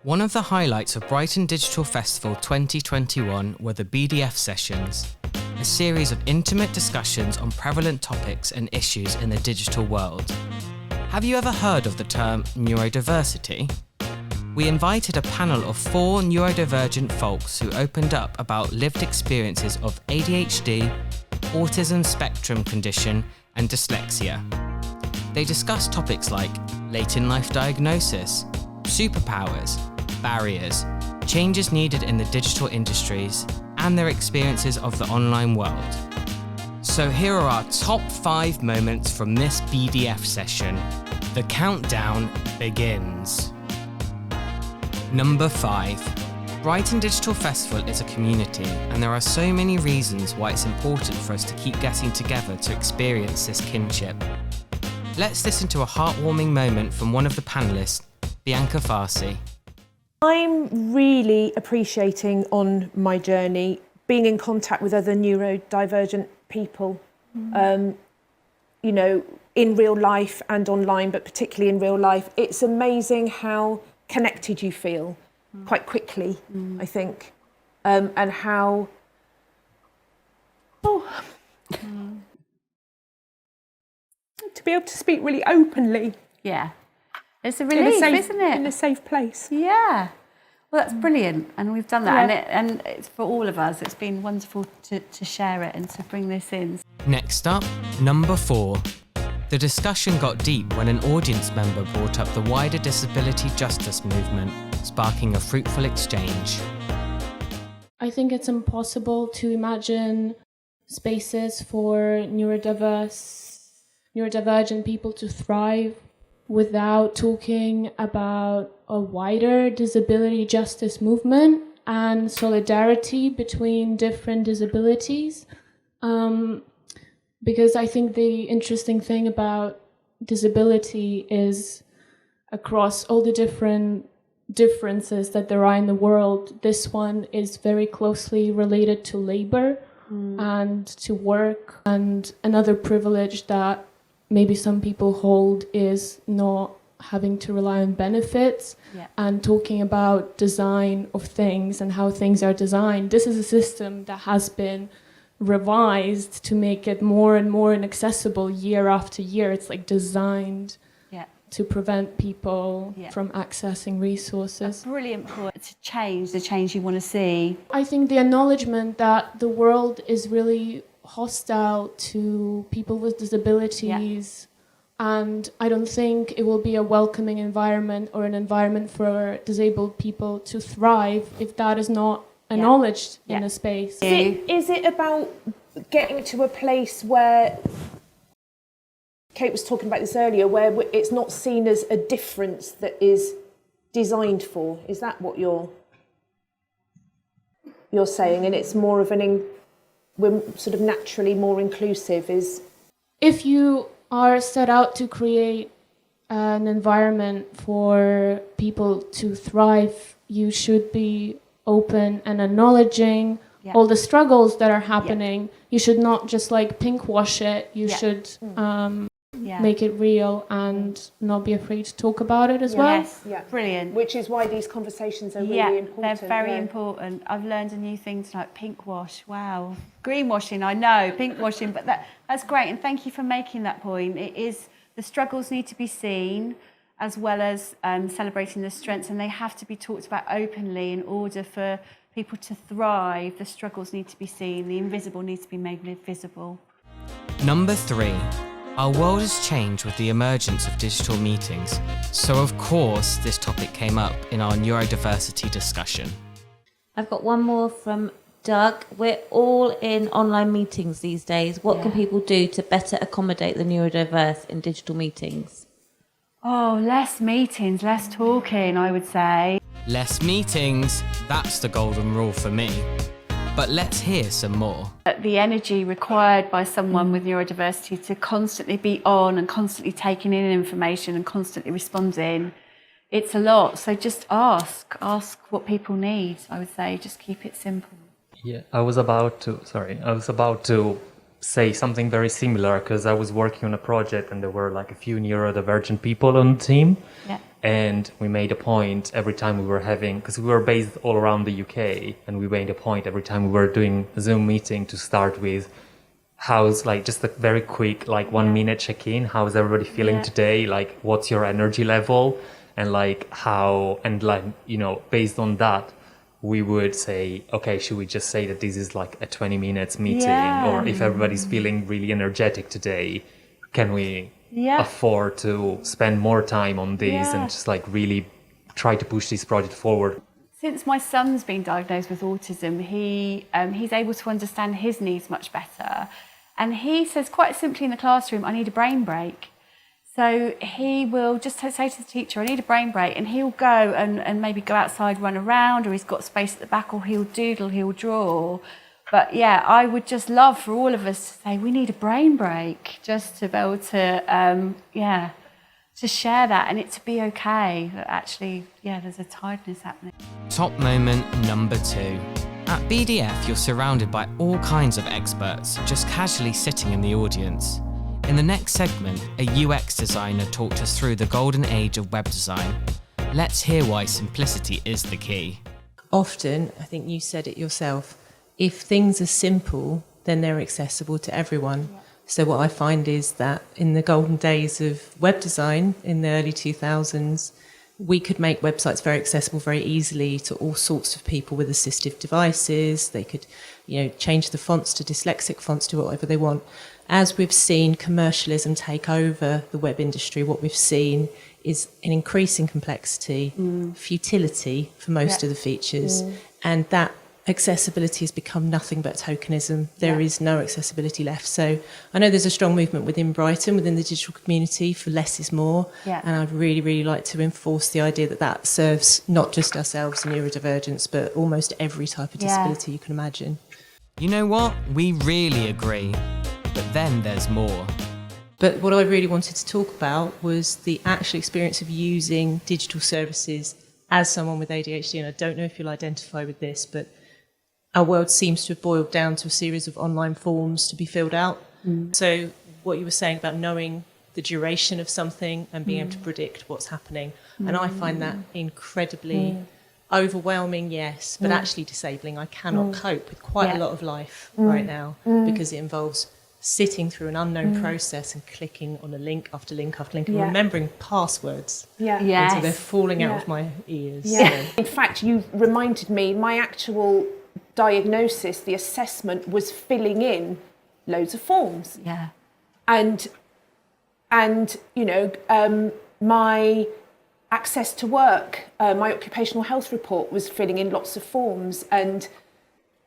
One of the highlights of Brighton Digital Festival 2021 were the BDF Sessions, a series of intimate discussions on prevalent topics and issues in the digital world. Have you ever heard of the term neurodiversity? We invited a panel of 4 neurodivergent folks who opened up about lived experiences of ADHD, autism spectrum condition, and dyslexia. They discussed topics like late in life diagnosis, superpowers, barriers, changes needed in the digital industries, and their experiences of the online world. So here are our top 5 moments from this BDF session. The countdown begins. Number 5. Brighton Digital Festival is a community, and there are so many reasons why it's important for us to keep getting together to experience this kinship. Let's listen to a heartwarming moment from one of the panellists, Bianca Farsi. I'm really appreciating on my journey being in contact with other neurodivergent people, you know, in real life and online, but particularly in real life. It's amazing how connected you feel quite quickly, I think, and how to be able to speak really openly. Yeah, it's a relief, isn't it? In a safe place. Yeah, well, that's brilliant, and we've done that, and it's for all of us. It's been wonderful to share it and to bring this in. Next up, number 4. The discussion got deep when an audience member brought up the wider disability justice movement, sparking a fruitful exchange. I think it's impossible to imagine spaces for neurodivergent people to thrive without talking about a wider disability justice movement and solidarity between different disabilities. Because I think the interesting thing about disability is across all the different differences that there are in the world, this one is very closely related to labor and to work. And another privilege that maybe some people hold is not having to rely on benefits and talking about design of things and how things are designed. This is a system that has been revised to make it more and more inaccessible year after year. It's like designed to prevent people from accessing resources. A brilliant point to change, the change you want to see. I think the acknowledgement that the world is really hostile to people with disabilities, and I don't think it will be a welcoming environment or an environment for disabled people to thrive if that is not acknowledged in a space. Is it about getting to a place where, Kate was talking about this earlier, where it's not seen as a difference that is designed for? Is that what you're saying? And it's more of we're sort of naturally more inclusive. If you are set out to create an environment for people to thrive, you should be open and acknowledging all the struggles that are happening. You should not just like pink wash it. You should make it real and not be afraid to talk about it as well. Yes, brilliant. Which is why these conversations are really important. They're very important. I've learned a new thing tonight, pink wash. Wow. Greenwashing, I know, pink washing, but that's great. And thank you for making that point. It is, the struggles need to be seen as well as celebrating the strengths, and they have to be talked about openly in order for people to thrive. The struggles need to be seen, the invisible needs to be made visible. Number 3. Our world has changed with the emergence of digital meetings, so of course this topic came up in our neurodiversity discussion. I've got one more from Doug. We're all in online meetings these days. What can people do to better accommodate the neurodiverse in digital meetings? Oh, less meetings, less talking, I would say. Less meetings, that's the golden rule for me. But let's hear some more. The energy required by someone with neurodiversity to constantly be on and constantly taking in information and constantly responding, it's a lot. So just ask what people need, I would say. Just keep it simple. Yeah, I was about to say something very similar because I was working on a project and there were like a few neurodivergent people on the team. Yeah. And we made a point every time we were having, because we were based all around the UK, and we made a point every time we were doing a Zoom meeting to start with how's, like, just a very quick, like, 1 minute check-in. How is everybody feeling today? Like, what's your energy level? And like how, and like, you know, based on that, we would say, okay, should we just say that this is like a 20 minutes meeting? Or if everybody's feeling really energetic today, can we afford to spend more time on this and just like really try to push this project forward? Since my son's been diagnosed with autism, he's able to understand his needs much better. And he says quite simply in the classroom, I need a brain break. So he will just say to the teacher, I need a brain break, and he'll go and maybe go outside, run around, or he's got space at the back, or he'll doodle, he'll draw. But yeah, I would just love for all of us to say, we need a brain break, just to be able to, to share that, and it to be okay that actually, there's a tiredness happening. Top moment number 2. At BDF, you're surrounded by all kinds of experts, just casually sitting in the audience. In the next segment, a UX designer talked us through the golden age of web design. Let's hear why simplicity is the key. Often, I think you said it yourself, if things are simple, then they're accessible to everyone. So what I find is that in the golden days of web design in the early 2000s, we could make websites very accessible very easily to all sorts of people with assistive devices. They could, change the fonts to dyslexic fonts, do whatever they want. As we've seen commercialism take over the web industry, what we've seen is an increasing complexity, futility for most of the features, and that accessibility has become nothing but tokenism. There is no accessibility left. So I know there's a strong movement within Brighton, within the digital community, for less is more. And I'd really, really like to enforce the idea that that serves not just ourselves and neurodivergence, but almost every type of disability you can imagine. You know what? We really agree. But then there's more. But what I really wanted to talk about was the actual experience of using digital services as someone with ADHD. And I don't know if you'll identify with this, but our world seems to have boiled down to a series of online forms to be filled out. So what you were saying about knowing the duration of something and being able to predict what's happening. And I find that incredibly overwhelming, yes, but actually disabling. I cannot cope with quite a lot of life right now because it involves sitting through an unknown process and clicking on a link after link after link and remembering passwords until they're falling out of my ears. In fact, you reminded me, my actual diagnosis, the assessment, was filling in loads of forms. And my access to work, my occupational health report was filling in lots of forms. And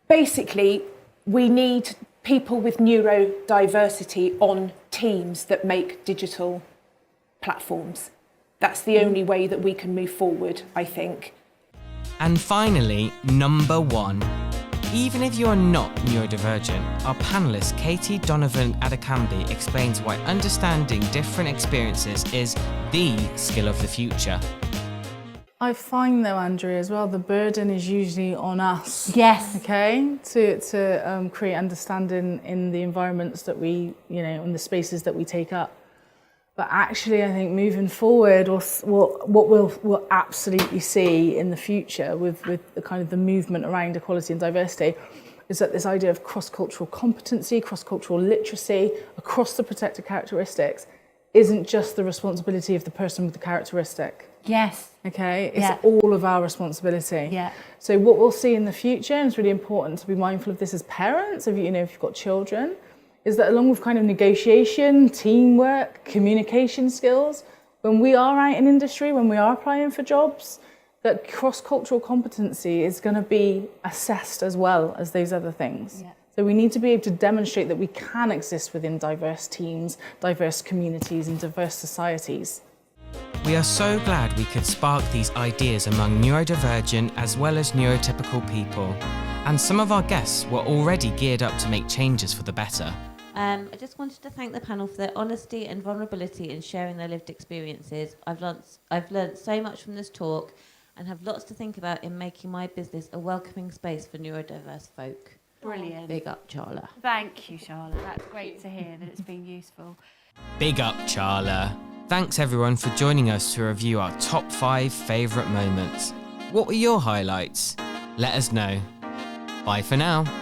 basically, we need people with neurodiversity on teams that make digital platforms. That's the only way that we can move forward, I think. And finally, number 1. Even if you are not neurodivergent, our panellist Katie Donovan Adekambi explains why understanding different experiences is the skill of the future. I find though, Andrea, as well, the burden is usually on us. Okay, to create understanding in the environments that we, in the spaces that we take up. But actually, I think moving forward, what we'll absolutely see in the future with the kind of the movement around equality and diversity is that this idea of cross-cultural competency, cross-cultural literacy across the protected characteristics isn't just the responsibility of the person with the characteristic. Okay, it's all of our responsibility. So what we'll see in the future, and it's really important to be mindful of this as parents, if you've got children, is that along with kind of negotiation, teamwork, communication skills, when we are out in industry, when we are applying for jobs, that cross-cultural competency is going to be assessed as well as those other things. So we need to be able to demonstrate that we can exist within diverse teams, diverse communities and diverse societies. We are so glad we could spark these ideas among neurodivergent as well as neurotypical people. And some of our guests were already geared up to make changes for the better. I just wanted to thank the panel for their honesty and vulnerability in sharing their lived experiences. I've learnt so much from this talk and have lots to think about in making my business a welcoming space for neurodiverse folk. Brilliant. Big up, Charla. Thank you, Charlotte. That's great to hear that it's been useful. Big up, Charla. Thanks everyone for joining us to review our top 5 favourite moments. What were your highlights? Let us know. Bye for now.